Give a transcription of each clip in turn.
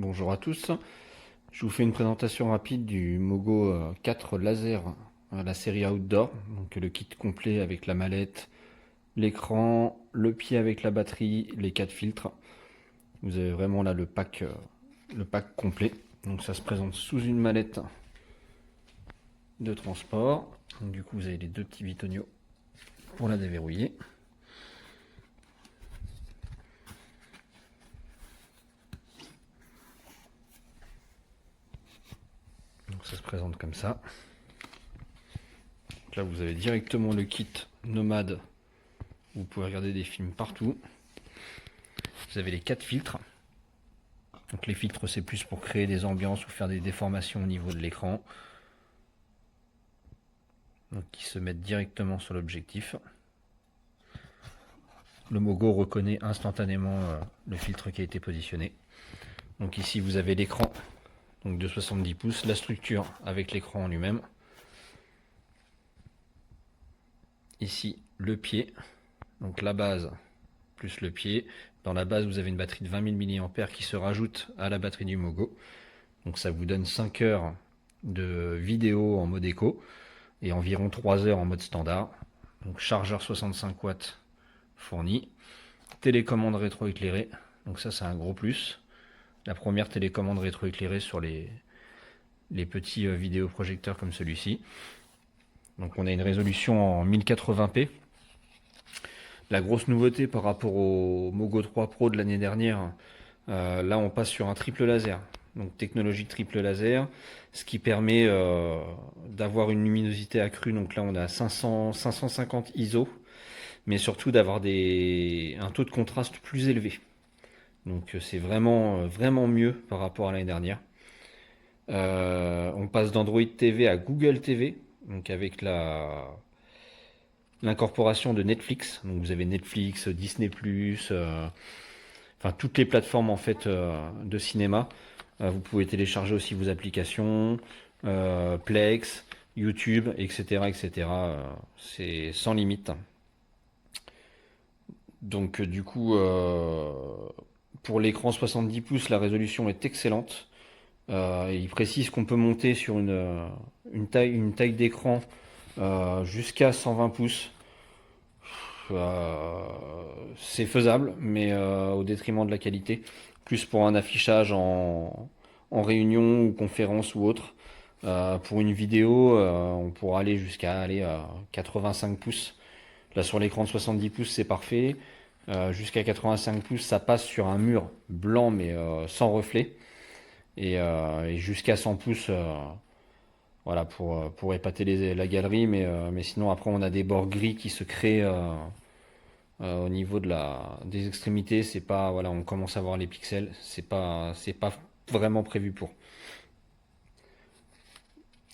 Bonjour à tous, je vous fais une présentation rapide du Mogo 4 laser, la série Outdoor, donc le kit complet avec la mallette, l'écran, le pied avec la batterie, les 4 filtres. Vous avez vraiment là le pack complet. Donc ça se présente sous une mallette de transport. Donc du coup vous avez les deux petits bitonio pour la déverrouiller. Donc ça se présente comme ça. Donc là vous avez directement le kit Nomade. Vous pouvez regarder des films partout. Vous avez les 4 filtres. Donc les filtres c'est plus pour créer des ambiances ou faire des déformations au niveau de l'écran. Donc qui se mettent directement sur l'objectif. Le Mogo reconnaît instantanément le filtre qui a été positionné. Donc ici vous avez l'écran donc de 70 pouces, la structure avec l'écran en lui-même. Ici le pied, donc la base plus le pied. Dans la base vous avez une batterie de 20 000 mAh qui se rajoute à la batterie du Mogo. Donc ça vous donne 5 heures de vidéo en mode éco et environ 3 heures en mode standard. Donc chargeur 65 watts fourni. Télécommande rétroéclairée, donc ça c'est un gros plus. La première télécommande rétroéclairée sur les petits vidéoprojecteurs comme celui-ci. Donc on a une résolution en 1080p. La grosse nouveauté par rapport au Mogo 3 Pro de l'année dernière, là on passe sur un triple laser. Donc technologie triple laser, ce qui permet d'avoir une luminosité accrue. Donc là on a 550 ISO, mais surtout d'avoir un taux de contraste plus élevé. Donc c'est vraiment mieux par rapport à l'année dernière. On passe d'Android TV à Google TV, donc avec l'incorporation de Netflix. Donc vous avez Netflix, Disney+, enfin toutes les plateformes en fait de cinéma. Vous pouvez télécharger aussi vos applications, Plex, YouTube, etc., etc. C'est sans limite. Donc du coup, pour l'écran 70 pouces, la résolution est excellente. Il précise qu'on peut monter sur une taille d'écran jusqu'à 120 pouces. Euh, c'est faisable, mais au détriment de la qualité. Plus pour un affichage en réunion ou conférence ou autre. Pour une vidéo, on pourra aller jusqu'à 85 pouces. Là sur l'écran de 70 pouces, c'est parfait. Jusqu'à 85 pouces, ça passe sur un mur blanc mais sans reflet. Et jusqu'à 100 pouces, voilà, pour épater la galerie. Mais sinon, après, on a des bords gris qui se créent au niveau des extrémités. C'est pas, voilà, on commence à voir les pixels. C'est pas vraiment prévu pour.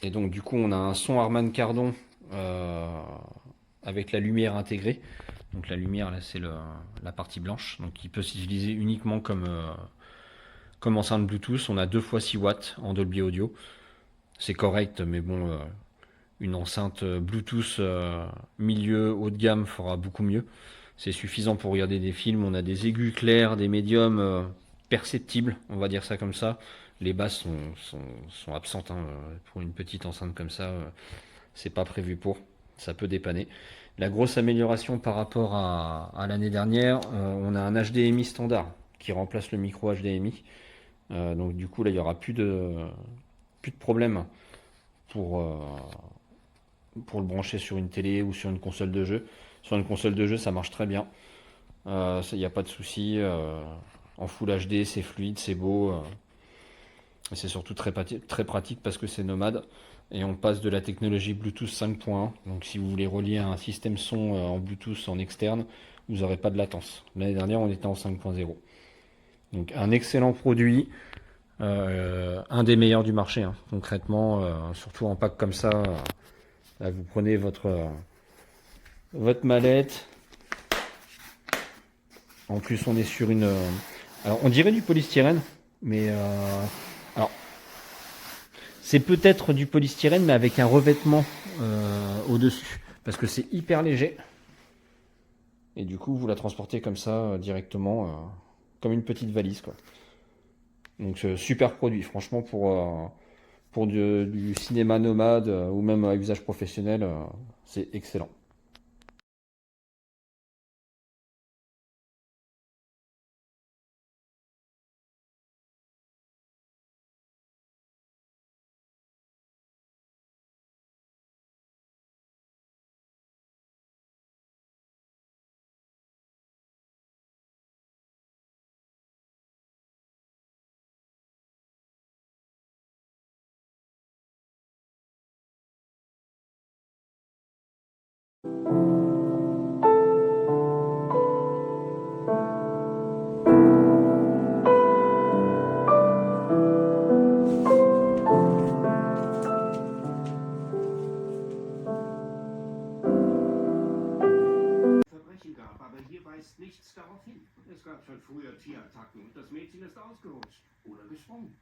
Et donc, du coup, on a un son Harman Kardon avec la lumière intégrée. Donc, la lumière, là, c'est la partie blanche. Donc, qui peut s'utiliser uniquement comme enceinte Bluetooth. On a 2 fois 6 watts en Dolby Audio. C'est correct, mais bon, une enceinte Bluetooth milieu haut de gamme fera beaucoup mieux. C'est suffisant pour regarder des films. On a des aigus clairs, des médiums perceptibles, on va dire ça comme ça. Les basses sont absentes hein, pour une petite enceinte comme ça. C'est pas prévu pour. Ça peut dépanner. La grosse amélioration par rapport à l'année dernière, on a un HDMI standard qui remplace le micro HDMI. Donc du coup là il y aura plus de problème pour, pour le brancher sur une télé ou sur une console de jeu. Sur une console de jeu, ça marche très bien. Il n'y a pas de souci. En Full HD, c'est fluide, c'est beau. Et c'est surtout très pratique parce que c'est nomade. Et on passe de la technologie Bluetooth 5.1. Donc si vous voulez relier un système son en Bluetooth en externe, vous n'aurez pas de latence. L'année dernière, on était en 5.0. Donc un excellent produit. Un des meilleurs du marché, hein, concrètement. Surtout en pack comme ça. Là, vous prenez votre mallette. En plus, on est sur une. Alors, on dirait du polystyrène, mais alors, c'est peut-être du polystyrène, mais avec un revêtement au-dessus, parce que c'est hyper léger. Et du coup, vous la transportez comme ça directement, comme une petite valise, quoi. Donc super produit, franchement pour du cinéma nomade ou même à usage professionnel, c'est excellent. Verbrechen gab, aber hier weist nichts darauf hin. Es gab schon früher Tierattacken und das Mädchen ist ausgerutscht oder gesprungen.